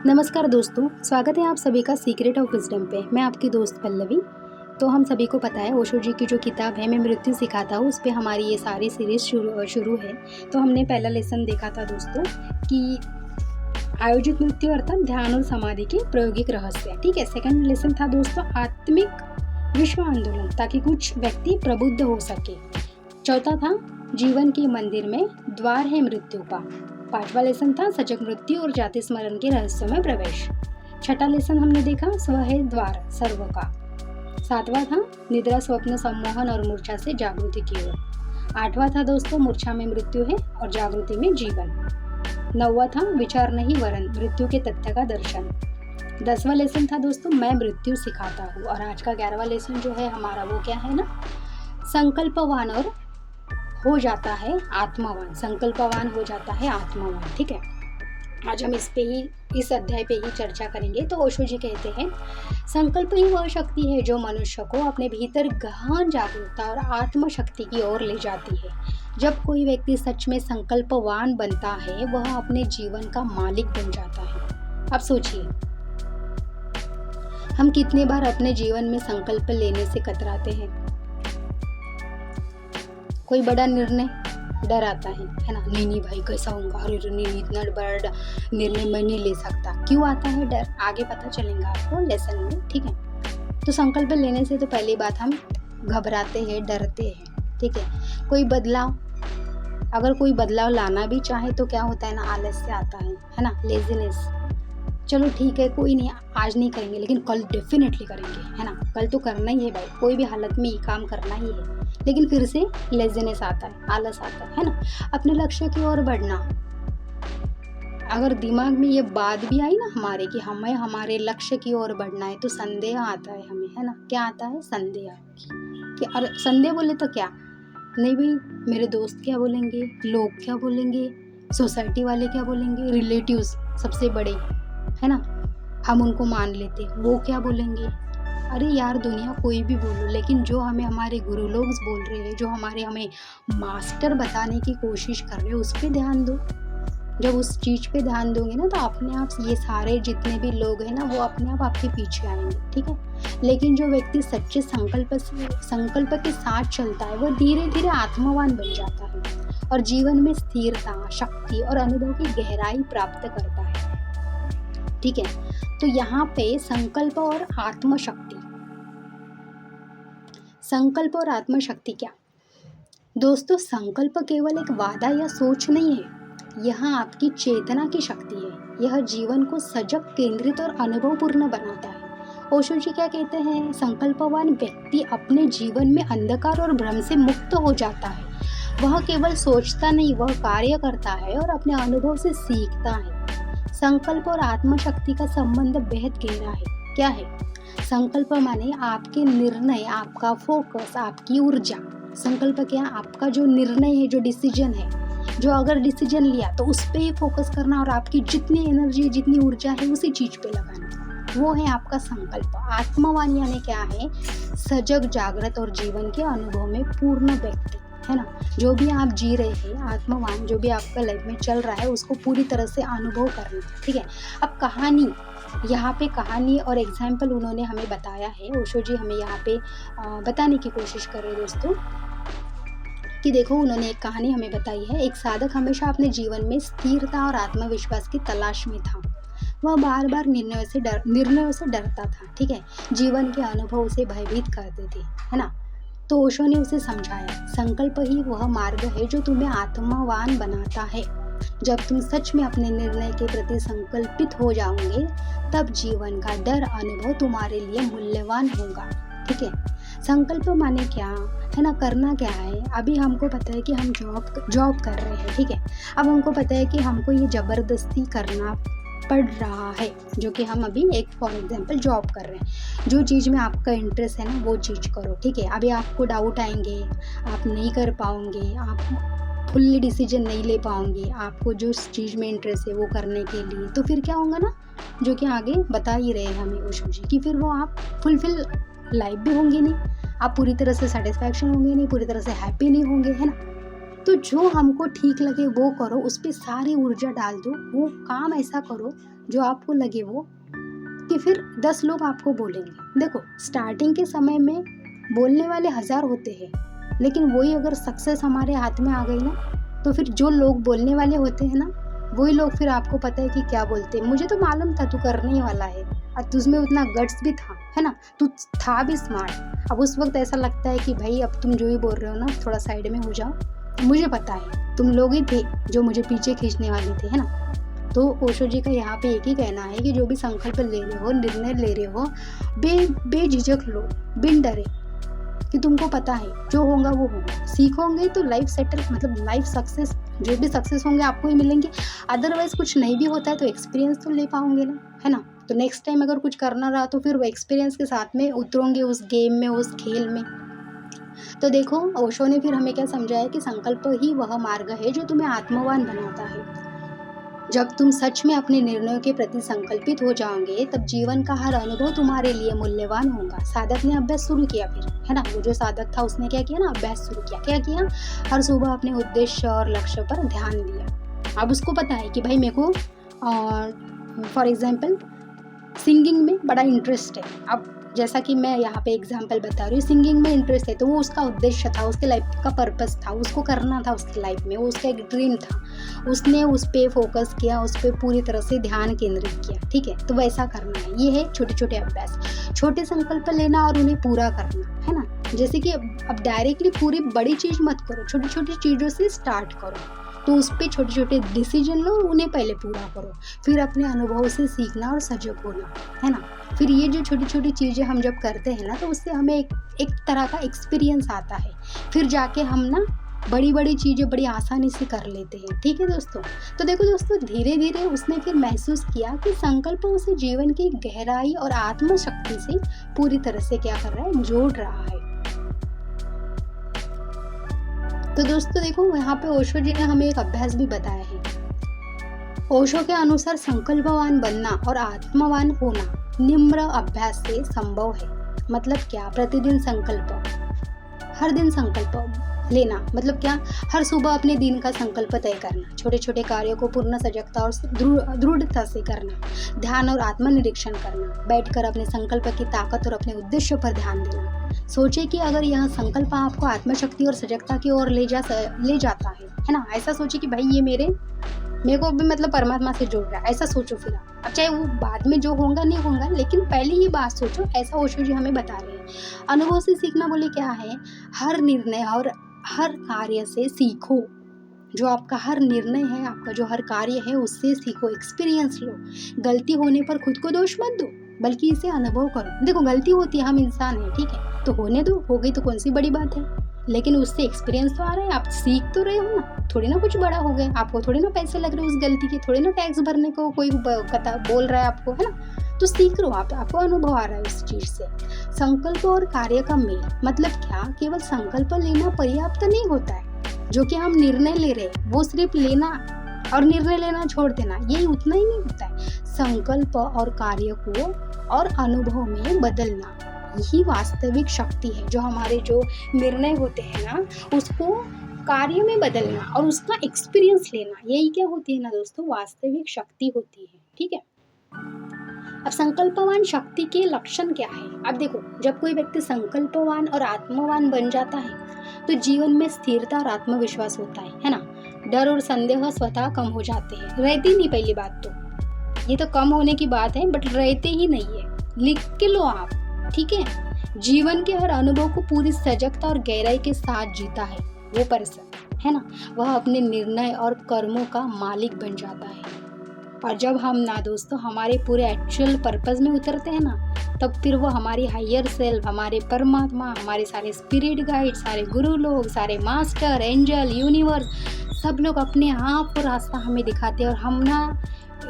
नमस्कार दोस्तों, स्वागत है आप सभी का सीक्रेट ऑफ विजडम पे। मैं आपकी दोस्त पल्लवी। तो हम सभी को पता है ओशो जी की जो किताब है मैं मृत्यु सिखाता हूँ, उस पे हमारी ये सारी सीरीज़ शुरू है। तो हमने पहला लेसन देखा था दोस्तों कि आयोजित मृत्यु अर्थात ध्यान और समाधि के प्रायोगिक रहस्य। ठीक है, सेकंड लेसन था दोस्तों आत्मिक विश्व आंदोलन, ताकि कुछ व्यक्ति प्रबुद्ध हो सके। चौथा था जीवन के मंदिर में द्वार है मृत्यु का। पांचवा लेसन था सजग मृत्यु और जाति स्मरण के रहस्यों में प्रवेश। छठा लेसन हमने देखा स्व है द्वार सर्व का। सातवां था निद्रा स्वप्न सम्मोहन और मूर्छा से जागृति की ओर। आठवां था दोस्तों मूर्छा में मृत्यु है और जागृति में जीवन। नौवां था विचार नहीं वरन मृत्यु के तथ्य का दर्शन। 10वां लेसन था दोस्तों मैं मृत्यु सिखाता हूँ। और आज का 11वां लेसन जो है हमारा वो क्या है ना, संकल्पवान और हो जाता है आत्मावान। संकल्पवान हो जाता है आत्मावान। ठीक है, आज हम इस अध्याय पे ही चर्चा करेंगे। तो ओशो जी कहते हैं संकल्प ही वह शक्ति है जो मनुष्य को अपने भीतर गहन जागरूकता और आत्मशक्ति की ओर ले जाती है। जब कोई व्यक्ति सच में संकल्पवान बनता है वह अपने जीवन का मालिक बन जाता है। अब सोचिए, हम कितनी बार अपने जीवन में संकल्प लेने से कतराते हैं। कोई बड़ा निर्णय डर आता है ना, नहीं भाई कैसा होगा, अरे नहीं इतना बड़ा निर्णय मैं नहीं ले सकता। क्यों आता है डर, आगे पता चलेगा आपको लेसन में। ठीक है, तो संकल्प लेने से तो पहली बात हम घबराते हैं, डरते हैं। ठीक है, अगर कोई बदलाव लाना भी चाहे तो क्या होता है ना, आलस्य आता है ना, लेजीनेस। चलो ठीक है, कोई नहीं, आज नहीं करेंगे लेकिन कल डेफिनेटली करेंगे, है ना, कल तो करना ही है भाई, कोई भी हालत में ये काम करना ही है। लेकिन फिर से लेजीनेस आता है, आलस आता है ना। अपने लक्ष्य की ओर बढ़ना, अगर दिमाग में ये बात भी आई ना हमारे कि हमें हमारे लक्ष्य की ओर बढ़ना है, तो संदेह आता है हमें, है ना। क्या आता है, संदेह कि अरे संदेह बोले तो क्या नहीं भाई, मेरे दोस्त क्या बोलेंगे, लोग क्या बोलेंगे, सोसाइटी वाले क्या बोलेंगे, रिलेटिव्स सबसे बड़े, है ना, हम उनको मान लेते, वो क्या बोलेंगे। अरे यार दुनिया कोई भी बोलो, लेकिन जो हमें हमारे गुरु लोग बोल रहे हैं, जो हमें मास्टर बताने की कोशिश कर रहे हैं, उस पर ध्यान दो। जब उस चीज़ पे ध्यान दोगे ना तो अपने आप ये सारे जितने भी लोग हैं ना वो अपने आप आपके पीछे आएंगे। ठीक है, लेकिन जो व्यक्ति सच्चे संकल्प के साथ चलता है वो धीरे धीरे आत्मवान बन जाता है और जीवन में स्थिरता, शक्ति और अनुभव की गहराई प्राप्त करता है। ठीक है, तो यहाँ पे संकल्प और आत्मशक्ति क्या दोस्तों, संकल्प केवल एक वादा या सोच नहीं है, यह आपकी चेतना की शक्ति है। यह जीवन को सजग, केंद्रित और अनुभवपूर्ण बनाता है। ओशो जी क्या कहते हैं, संकल्पवान व्यक्ति अपने जीवन में अंधकार और भ्रम से मुक्त हो जाता है। वह केवल सोचता नहीं, वह कार्य करता है और अपने अनुभव से सीखता है। संकल्प और आत्मशक्ति का संबंध बेहद गहरा है। क्या है, संकल्प माने आपके निर्णय, आपका फोकस, आपकी ऊर्जा। संकल्प क्या, आपका जो निर्णय है, जो डिसीजन है, जो अगर डिसीजन लिया तो उस पे ही फोकस करना और आपकी जितनी एनर्जी, जितनी ऊर्जा है उसी चीज पे लगाना, वो है आपका संकल्प। आत्मवान यानी क्या है, सजग, जागृत और जीवन के अनुभव में पूर्ण व्यक्ति, है ना। जो भी आप जी रहे हैं, आत्मवान जो भी आपका लाइफ में चल रहा है उसको पूरी तरह से अनुभव करना। ठीक है, अब कहानी, यहाँ पे कहानी और एग्जाम्पल उन्होंने हमें बताया है, ओशो जी हमें यहाँ पे बताने की कोशिश कर रहे हैं दोस्तों कि देखो, उन्होंने एक कहानी हमें बताई है। एक साधक हमेशा अपने जीवन में स्थिरता और आत्मविश्वास की तलाश में था। वह बार बार निर्णयों से डरता था। ठीक है, जीवन के अनुभव उसे भयभीत करते थे, है ना। तो ओशो ने उसे समझाया, संकल्प ही वह मार्ग है जो तुम्हें आत्मवान बनाता है। जब तुम सच में अपने निर्णय के प्रति संकल्पित हो जाओगे तब जीवन का डर अनुभव तुम्हारे लिए मूल्यवान होगा। ठीक है, संकल्प माने क्या है ना, करना क्या है। अभी हमको पता है कि हम जॉब कर रहे हैं। ठीक है, अब हमको पता है कि हमको ये जबरदस्ती करना पड़ रहा है, जो कि हम अभी एक फॉर एग्जांपल जॉब कर रहे हैं। जो चीज़ में आपका इंटरेस्ट है ना वो चीज़ करो। ठीक है, अभी आपको डाउट आएंगे, आप नहीं कर पाओगे, आप फुल्ली डिसीजन नहीं ले पाओगे, आपको जो चीज़ में इंटरेस्ट है वो करने के लिए, तो फिर क्या होगा ना, जो कि आगे बता ही रहे हैं हमें ओशो जी, कि फिर वो आप फुलफिल लाइफ भी होंगे नहीं, आप पूरी तरह से सेटिस्फैक्शन होंगे नहीं, पूरी तरह से हैप्पी नहीं होंगे, है ना। तो जो हमको ठीक लगे वो करो, उस पर सारी ऊर्जा डाल दो, वो काम ऐसा करो जो आपको लगे वो, कि फिर 10 लोग आपको बोलेंगे। देखो स्टार्टिंग के समय में बोलने वाले 1000 होते हैं, लेकिन वही अगर सक्सेस हमारे हाथ में आ गई ना, तो फिर जो लोग बोलने वाले होते हैं ना, वही लोग फिर आपको पता है कि क्या बोलते हैं। मुझे तो मालूम था तू करने ही वाला है, और तुझमें उतना गट्स भी था, है ना, तू था भी स्मार्ट। अब उस वक्त ऐसा लगता है कि भाई अब तुम जो ही बोल रहे हो ना, थोड़ा साइड में हो जाओ, मुझे पता है तुम लोग ही थे जो मुझे पीछे खींचने वाले थे, है ना। तो ओशो जी का यहाँ पे एक ही कहना है कि जो भी संकल्प ले रहे हो, निर्णय ले रहे हो, बेझिझक लो, बिन डरे, कि तुमको पता है जो होगा वो होगा। सीखोगे तो लाइफ सेटल, मतलब लाइफ सक्सेस, जो भी सक्सेस होंगे आपको ही मिलेंगे। अदरवाइज कुछ नहीं भी होता है तो एक्सपीरियंस तो ले पाओगे ना, है ना। तो नेक्स्ट टाइम अगर कुछ करना रहा तो फिर वो एक्सपीरियंस के साथ में उतरोगे उस गेम में, उस खेल में। तो देखो ओशो ने फिर हमें क्या समझाया कि संकल्प ही वह मार्ग है जो तुम्हें आत्मवान बनाता है। जब तुम सच में अपने निर्णयों के प्रति संकल्पित हो जाओगे, तब जीवन का हर अनुभव तुम्हारे लिए मूल्यवान होगा। साधक ने अभ्यास शुरू किया फिर, है ना, वो जो साधक था उसने क्या किया ना, अभ्यास शुरू किया। क्या किया? हर सुबह अपने उद्देश्य और लक्ष्य पर ध्यान दिया। अब उसको पता है कि भाई मेरे को फॉर एग्जाम्पल सिंगिंग में बड़ा इंटरेस्ट है। अब जैसा कि मैं यहाँ पे एग्जाम्पल बता रही हूँ, सिंगिंग में इंटरेस्ट है, तो वो उसका उद्देश्य था, उसके लाइफ का पर्पस था, उसको करना था उसकी लाइफ में, वो उसका एक ड्रीम था। उसने उस पर फोकस किया, उस पर पूरी तरह से ध्यान केंद्रित किया, ठीक है। तो वैसा करना है, ये है छोटे छोटे अभ्यास, छोटे संकल्प लेना और उन्हें पूरा करना, है ना। जैसे कि अब डायरेक्टली पूरी बड़ी चीज़ मत करो, छोटी छोटी चीज़ों से स्टार्ट करो। तो उस पर छोटे छोटे डिसीजन लो, उन्हें पहले पूरा करो, फिर अपने अनुभव से सीखना और सजग होना, है ना। फिर ये जो छोटी छोटी चीज़ें हम जब करते हैं ना, तो उससे हमें एक तरह का एक्सपीरियंस आता है, फिर जाके हम ना बड़ी बड़ी चीज़ें बड़ी आसानी से कर लेते हैं, ठीक है दोस्तों। तो देखो दोस्तों, धीरे धीरे उसने फिर महसूस किया कि संकल्प उसे जीवन की गहराई और आत्मशक्ति से पूरी तरह से क्या कर रहा है, जोड़ रहा है। तो दोस्तों देखो, यहाँ पे ओशो जी ने हमें एक अभ्यास भी बताया है। ओशो के अनुसार संकल्पवान बनना और आत्मवान होना निम्र अभ्यास से संभव है। मतलब क्या? प्रतिदिन संकल्प, हर दिन संकल्प लेना, मतलब क्या? हर सुबह अपने दिन का संकल्प तय करना, छोटे छोटे कार्यों को पूर्ण सजगता और दृढ़ता से करना, ध्यान और आत्मनिरीक्षण करना, बैठकर अपने संकल्प की ताकत और अपने उद्देश्य पर ध्यान देना। सोचे कि अगर यह संकल्प आपको आत्मशक्ति और सजगता की ओर ले जाता है ना। ऐसा सोचे कि भाई ये मेरे को भी मतलब परमात्मा से जोड़ रहा है, ऐसा सोचो। फिर अब चाहे वो बाद में जो होगा नहीं होगा, लेकिन पहले ये बात सोचो। ऐसा ओशो जी हमें बता रहे हैं। अनुभव से सीखना बोले क्या है? हर निर्णय और हर कार्य से सीखो। जो आपका हर निर्णय है, आपका जो हर कार्य है, उससे सीखो, एक्सपीरियंस लो। गलती होने पर खुद को दोष मत दो, बल्कि इसे अनुभव करो। देखो गलती होती है, हम इंसान हैं, ठीक है, तो होने दो, हो गई तो कौन सी बड़ी बात है। लेकिन उससे एक्सपीरियंस तो आ रहा है, आप सीख तो रहे हो ना, थोड़ी ना कुछ बड़ा हो गया, आपको थोड़ी ना पैसे लग रहे उस गलती के, थोड़ी ना टैक्स भरने को कोई बोल रहा है आपको, है ना। तो सीख रहे हो आप, आपको अनुभव आ रहा है उस चीज़ से। संकल्प और कार्य का मेल, मतलब क्या? केवल संकल्प लेना पर्याप्त नहीं होता है। जो कि हम निर्णय ले रहे हैं, वो सिर्फ लेना और निर्णय लेना छोड़ देना, ये उतना ही नहीं होता है। संकल्प और कार्य को और अनुभव में बदलना, यही वास्तविक शक्ति है। जो हमारे जो निर्णय होते हैं ना, उसको कार्य में बदलना और उसका एक्सपीरियंस लेना, यही क्या होती है ना दोस्तों, वास्तविक शक्ति होती है, ठीक है। अब संकल्पवान शक्ति के लक्षण क्या है? अब देखो, जब कोई व्यक्ति संकल्पवान और आत्मवान बन जाता है, तो जीवन में स्थिरता और आत्मविश्वास होता है ना। डर और संदेह स्वतः कम हो जाते हैं, रहती नहीं। पहली बात तो ये तो कम होने की बात है, बट रहते ही नहीं है। लिख के लो आप, ठीक है। जीवन के हर अनुभव को पूरी सजगता और गहराई के साथ जीता है वो पर्सन, है ना, वह अपने निर्णय और कर्मों का मालिक बन जाता है। और जब हम ना दोस्तों हमारे पूरे एक्चुअल पर्पस में उतरते हैं ना, तब फिर वो हमारी हायर सेल्फ, हमारे परमात्मा, हमारे सारे स्पिरिट गाइड, सारे गुरु लोग, सारे मास्टर, एंजल, यूनिवर्स, सब लोग अपने आप को रास्ता हमें दिखाते हैं, और हम ना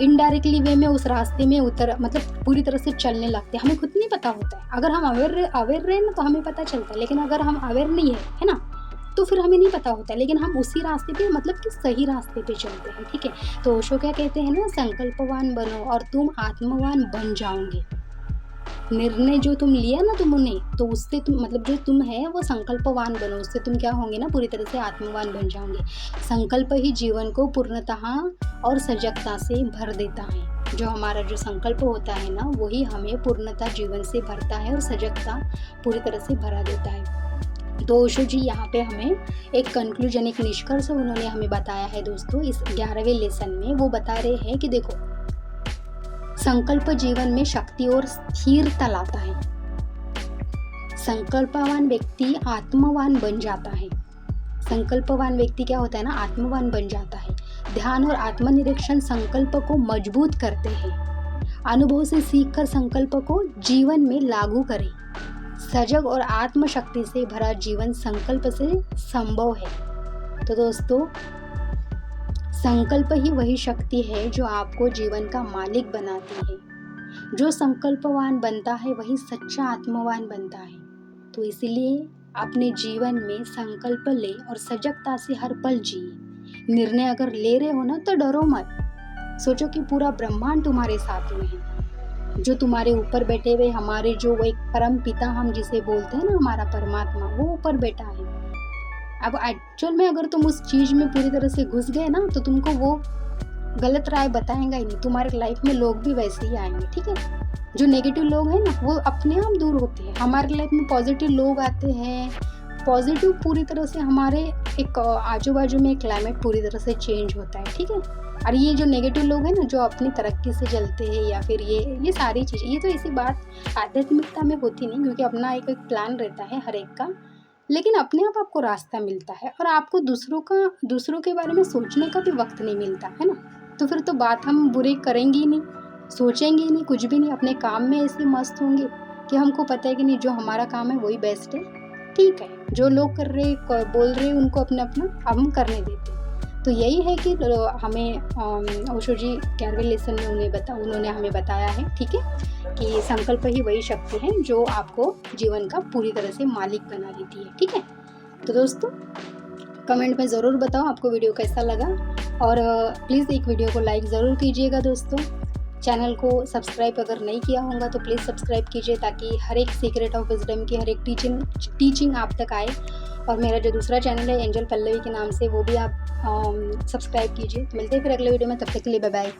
इनडायरेक्टली वे में उस रास्ते में मतलब पूरी तरह से चलने लगते हैं। हमें खुद नहीं पता होता है। अगर हम अवेयर रहे ना तो हमें पता चलता है, लेकिन अगर हम अवेयर नहीं है ना, तो फिर हमें नहीं पता होता है। लेकिन हम उसी रास्ते पे, मतलब कि सही रास्ते पे चलते हैं, ठीक है। तो ओशो क्या कहते हैं ना, संकल्पवान बनो और तुम आत्मवान बन जाओगे। निर्णय जो तुम लिया ना तुमने, तो उससे तुम, मतलब जो तुम है वो संकल्पवान बनो, उससे तुम क्या होंगे ना, पूरी तरह से आत्मवान बन जाओगे। संकल्प ही जीवन को पूर्णतः और सजगता से भर देता है। जो हमारा जो संकल्प होता है ना, वही हमें पूर्णता जीवन से भरता है और सजगता पूरी तरह से भरा देता है। तो ओशो जी यहाँ पे हमें एक कंक्लूजन, एक निष्कर्ष उन्होंने हमें बताया है दोस्तों इस 11वें लेसन में। वो बता रहे हैं कि देखो, संकल्प जीवन में शक्ति और स्थिरता लाता है। संकल्पवान व्यक्ति आत्मवान बन जाता है। संकल्पवान व्यक्ति क्या होता है ना, आत्मवान बन जाता है। ध्यान और आत्मनिरीक्षण संकल्प को मजबूत करते हैं। अनुभव से सीखकर संकल्प को जीवन में लागू करें। सजग और आत्मशक्ति से भरा जीवन संकल्प से संभव है। तो दोस्तों, संकल्प ही वही शक्ति है जो आपको जीवन का मालिक बनाती है। जो संकल्पवान बनता है वही सच्चा आत्मवान बनता है। तो इसलिए अपने जीवन में संकल्प ले और सजगता से हर पल जिए। निर्णय अगर ले रहे हो ना तो डरो मत। सोचो कि पूरा ब्रह्मांड तुम्हारे साथ में है। जो तुम्हारे ऊपर बैठे हुए हमारे जो वो एक परम पिता हम जिसे बोलते हैं ना, हमारा परमात्मा, वो ऊपर बैठा है। अब एक्चुअल में अगर तुम उस चीज में पूरी तरह से घुस गए ना तो तुमको वो गलत राय बताएंगा ही नहीं। तुम्हारे लाइफ में लोग भी वैसे ही आएंगे, ठीक है। जो नेगेटिव लोग हैं ना वो अपने आप दूर होते हैं। हमारे लाइफ में पॉजिटिव लोग आते हैं। पॉजिटिव पूरी तरह से हमारे एक आजू बाजू में क्लाइमेट पूरी तरह से चेंज होता है, ठीक है। और ये जो नेगेटिव लोग हैं ना, जो अपनी तरक्की से जलते हैं या फिर ये सारी चीज़, ये तो ऐसी बात आध्यात्मिकता में होती नहीं, क्योंकि अपना एक प्लान रहता है हर एक का। लेकिन अपने आप आपको रास्ता मिलता है और आपको दूसरों के बारे में सोचने का भी वक्त नहीं मिलता है ना। तो फिर तो बात हम बुरे करेंगे ही नहीं, सोचेंगे ही नहीं, कुछ भी नहीं। अपने काम में ऐसे मस्त होंगे कि हमको पता है कि नहीं, जो हमारा काम है वही बेस्ट है, ठीक है। जो लोग कर रहे बोल रहे उनको अपना हम करने देते। तो यही है कि हमें ओशो जी 11वें लेसन में उन्होंने हमें बताया है, ठीक है, कि संकल्प ही वही शक्ति है जो आपको जीवन का पूरी तरह से मालिक बना देती है, ठीक है। तो दोस्तों, कमेंट में ज़रूर बताओ आपको वीडियो कैसा लगा, और प्लीज़ एक वीडियो को लाइक ज़रूर कीजिएगा दोस्तों। चैनल को सब्सक्राइब अगर नहीं किया होगा तो प्लीज़ सब्सक्राइब कीजिए, ताकि हर एक सीक्रेट ऑफ विजडम की हर एक टीचिंग आप तक आए। और मेरा जो दूसरा चैनल है एंजल पल्लवी के नाम से, वो भी आप सब्सक्राइब कीजिए। मिलते हैं फिर अगले वीडियो में, तब तक के लिए बाय बाय।